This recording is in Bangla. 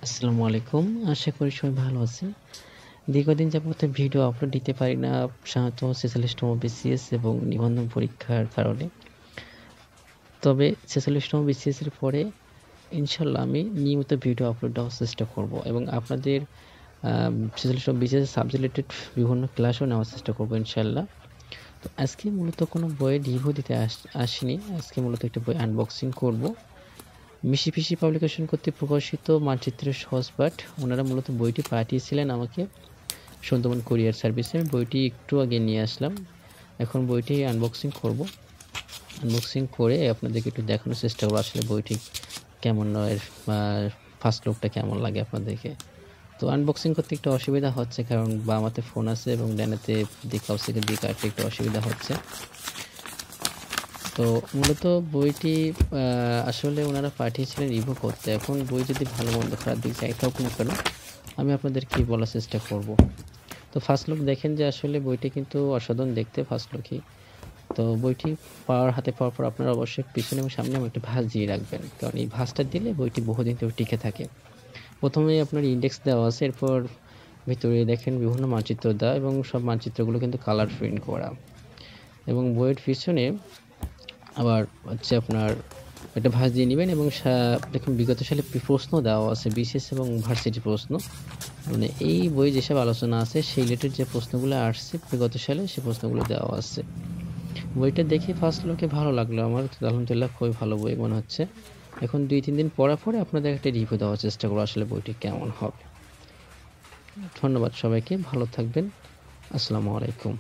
আসসালামু আলাইকুম। আশা করি সবাই ভালো আছেন। দীর্ঘদিন যাবত ভিডিও আপলোড দিতে পারি না সাধারণত ৪৬তম BCS এবং নিবন্ধন পরীক্ষার কারণে। তবে ৪৬তম BCS এর পরে ইনশাআল্লাহ আমি নিয়মিত ভিডিও আপলোড দেওয়ার চেষ্টা করব এবং আপনাদের ৪৬তম BCS সাবজেক্ট রিলেটেড বিভিন্ন ক্লাসও নেওয়ার চেষ্টা করব ইনশাআল্লাহ। তো আজকে মূলত কোনো বইয়ের রিভিউ দিতে আসিনি। আজকে মূলত একটা বই আনবক্সিং করব। মিশি পাবলিকেশন কর্তৃক প্রকাশিত মানচিত্রের সহজ পাঠ। ওনারা মূলত বইটি পাঠিয়েছিলেন আমাকে সুন্দরবন কুরিয়ার সার্ভিসে। বইটি একটু আগে নিয়ে আসলাম। এখন বইটি আনবক্সিং করব। আনবক্সিং করে আপনাদেরকে একটু দেখানোর চেষ্টা করব আসলে বইটি কেমন, এর ফার্স্ট লুকটা কেমন লাগে আপনাদেরকে। তো আনবক্সিং করতে একটু অসুবিধা হচ্ছে কারণ বামাতে ফোন আছে এবং ডানাতে কাউসিকের দিকে কাটতে একটু অসুবিধা হচ্ছে। তো মূলত বইটি আসলে ওনারা পাঠিয়েছিলেন রিভিউ করতে। এখন বই যদি ভালো মন্দ খারাপ দিক যাই থাকুক না কেন আমি আপনাদেরকে বলার চেষ্টা করব। তো ফার্স্ট লুক দেখেন যে আসলে বইটি কিন্তু অসাধারণ দেখতে ফার্স্ট লুকই। তো বইটি হাতে পাওয়ার পর আপনারা অবশ্যই পিছনে এবং সামনে একটা ভাঁজ দিয়ে রাখবেন, কারণ এই ভাঁজটা দিলে বইটি বহুদিন ধরে টিকে থাকে। প্রথমেই আপনার ইন্ডেক্স দেওয়া আছে, এরপর ভিতরে দেখেন বিভিন্ন মানচিত্র দেওয়া এবং সব মানচিত্রগুলো কিন্তু কালার প্রিন্ট করা এবং বইয়ের পিছনে আবার হচ্ছে আপনার একটা ভাঁজ দিয়ে নেবেন এবং দেখুন বিগত সালে প্রশ্ন দেওয়া আছে BCS এবং ভার্সিটি প্রশ্ন, মানে এই বই যেসব আলোচনা আছে সেই রিলেটেড যে প্রশ্নগুলো আসছে বিগত সালে সেই প্রশ্নগুলো দেওয়া আছে। বইটা দেখে ফার্স্ট লুকে ভালো লাগলো আমার, আলহামদুলিল্লাহ খুবই ভালো বই মনে হচ্ছে। এখন 2-3 দিন পড়ার পরে আপনাদের একটা রিভিউ দেওয়ার চেষ্টা করবো আসলে বইটি কেমন হবে। ধন্যবাদ সবাইকে, ভালো থাকবেন। আসসালামু আলাইকুম।